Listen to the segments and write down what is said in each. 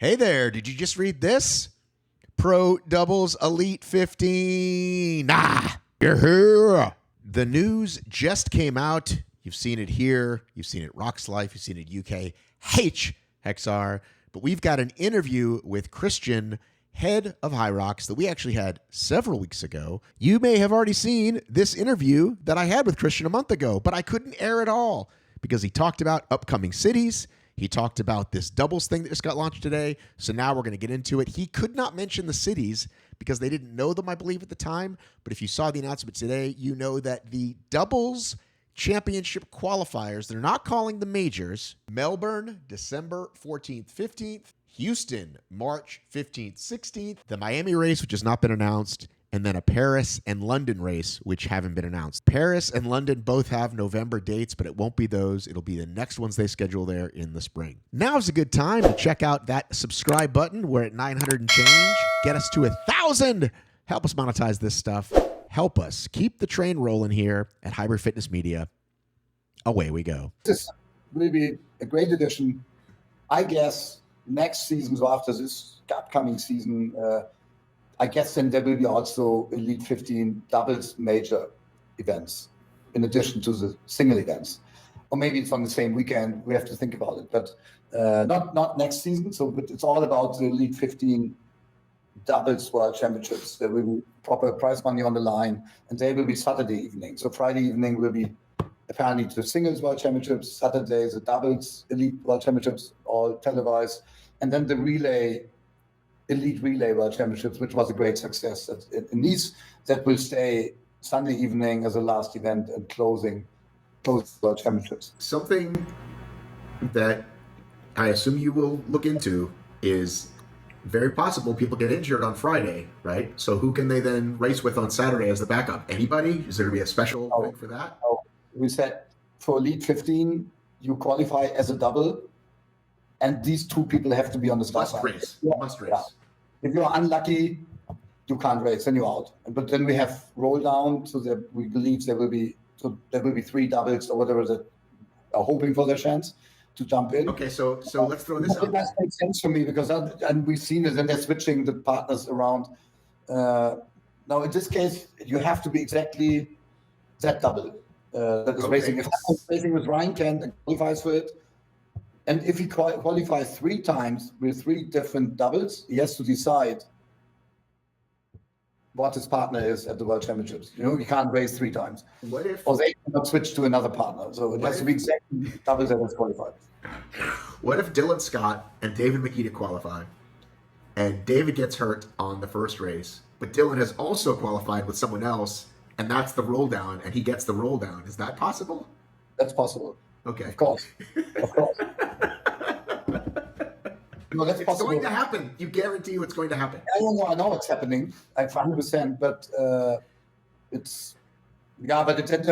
Hey there, did you just read this? Pro Doubles Elite 15. You're here. The news just came out. You've seen it here. You've seen it Rox Life. You've seen it UK HXR. But we've got an interview with Christian, head of Hyrox, that we actually had several weeks ago. You may have already seen this interview that I had with Christian a month ago, but I couldn't air it all because he talked about upcoming cities. He talked about this doubles thing that just got launched today. So now we're going to get into it. He could not mention the cities because they didn't know them, I believe, at the time. But if you saw the announcement today, you know that the doubles championship qualifiers, they're not calling the majors. Melbourne, December 14th, 15th. Houston, March 15th, 16th. The Miami race, which has not been announced. And then a Paris and London race, which haven't been announced. Paris and London both have November dates, but it won't be those. It'll be the next ones they schedule there in the spring. Now's a good time to check out that subscribe button. We're at 900 and change. Get us to 1,000. Help us monetize this stuff. Help us keep the train rolling here at Hybrid Fitness Media. Away we go. This will be a great addition. I guess next season, so after this upcoming season, I guess then there will be also Elite 15 doubles major events in addition to the single events. Or maybe it's on the same weekend. We have to think about it, but not next season. So but it's all about the Elite 15 doubles world championships. There will be proper prize money on the line, and they will be Saturday evening. So Friday evening will be apparently the singles world championships, Saturday the doubles elite world championships, all televised, and then the elite relay world championships, which was a great success in Nice. That will stay Sunday evening as a last event and closing world championships. Something that I assume you will look into is very possible people get injured on Friday, right? So who can they then race with on Saturday as the backup? Anybody? Is there going to be a special thing for that? We said for Elite 15, you qualify as a double, and these two people have to be on the start line. Must race. Yeah. If you're unlucky, you can't race, then you're out. But then we have roll down, so that we believe there will be three doubles or whatever that are hoping for their chance to jump in. Okay, so let's throw this out. That makes sense for me because and we've seen it, and they're switching the partners around. Now in this case, you have to be exactly that double that is racing. If someone's racing with Ryan Kent and qualifies for it, and if he qualifies 3 times with 3 different doubles, he has to decide what his partner is at the World Championships. You know, he can't race 3 times. What if? Or they cannot switch to another partner. So it has to be exactly doubles that is qualified. What if Dylan Scott and David McGee qualify, and David gets hurt on the first race, but Dylan has also qualified with someone else, and that's the roll down, and he gets the roll down? Is that possible? That's possible. Okay. Of course. No, that's possible. It's going to happen. You guarantee it's going to happen. I know it's happening, like 100%, but there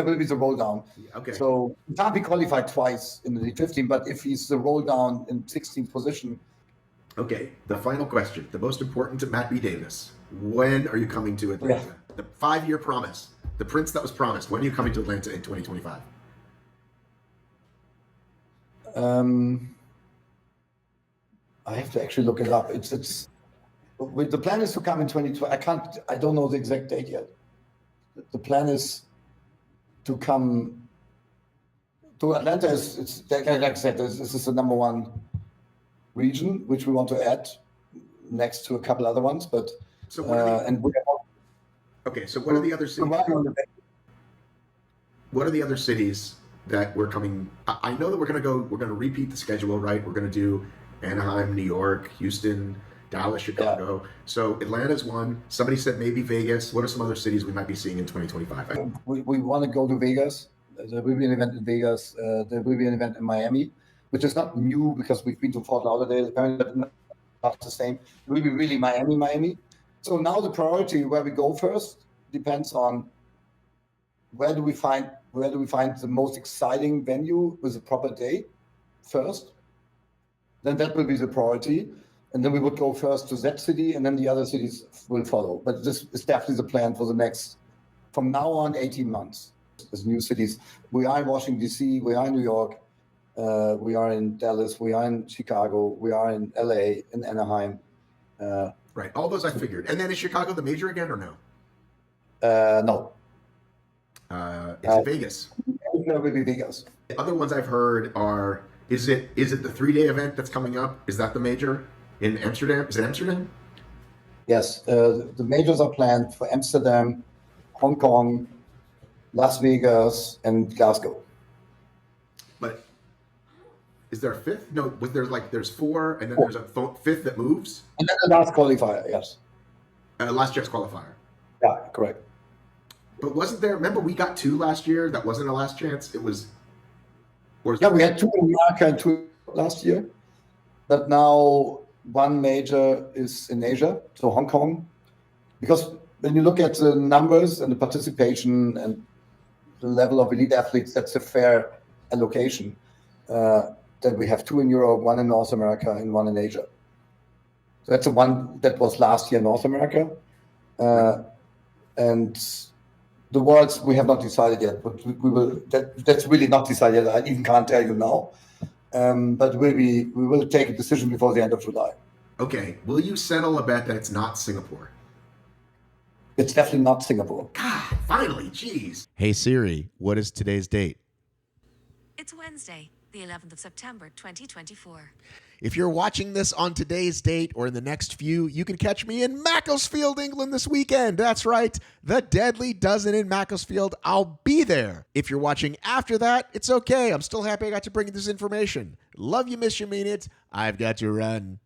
will be the roll down. Okay. So he can't be qualified twice in the 15, but if he's the roll down in 16th position. Okay, the final question, the most important to Matt B. Davis. When are you coming to Atlanta? Yeah. The 5-year promise, the prince that was promised. When are you coming to Atlanta in 2025? I have to actually look it up. The plan is to come in 2020. I don't know the exact date yet. The plan is to come to Atlanta. It's like I said, this is the number 1 region which we want to add next to a couple other ones. But so what are the other cities? What are the other cities that we're coming? I know that we're going to repeat the schedule, right? We're going to do Anaheim, New York, Houston, Dallas, Chicago. Yeah. So Atlanta's one. Somebody said maybe Vegas. What are some other cities we might be seeing in 2025? We want to go to Vegas. There will be an event in Vegas. There will be an event in Miami, which is not new because we've been to Fort Lauderdale, apparently not the same. It will be really Miami. So now the priority where we go first depends on where do we find the most exciting venue with a proper date first. Then that will be the priority. And then we would go first to that city, and then the other cities will follow. But this is definitely the plan for the next, from now on, 18 months. As new cities. We are in Washington, D.C., we are in New York, We are in Dallas. We are in Chicago. We are in LA, in Anaheim. Right. All those I figured. And then is Chicago the major again or no? No. Is it Vegas? No, it will be Vegas. The other ones I've heard are, is it the 3-day event that's coming up? Is that the major in Amsterdam? Is it Amsterdam? Yes. The majors are planned for Amsterdam, Hong Kong, Las Vegas, and Glasgow. But is there a fifth? No, there's 4, and then there's a fifth that moves? And then the last qualifier, yes. Last Jets qualifier. Yeah, correct. But wasn't there, remember we got 2 last year? That wasn't a last chance? It was... Yeah, we had 2 in America and 2 last year. But now 1 major is in Asia, so Hong Kong. Because when you look at the numbers and the participation and the level of elite athletes, that's a fair allocation. Then we have 2 in Europe, 1 in North America, and 1 in Asia. So that's the one that was last year in North America. And the worlds we have not decided yet, but we will. That's really not decided yet. I even can't tell you now. But we will take a decision before the end of July. Okay. Will you settle a bet that it's not Singapore? It's definitely not Singapore. God, finally, jeez. Hey Siri, what is today's date? It's Wednesday, the 11th of September, 2024. If you're watching this on today's date or in the next few, you can catch me in Macclesfield, England this weekend. That's right, the Deadly Dozen in Macclesfield. I'll be there. If you're watching after that, it's okay. I'm still happy I got to bring you this information. Love you, miss you, mean it. I've got to run.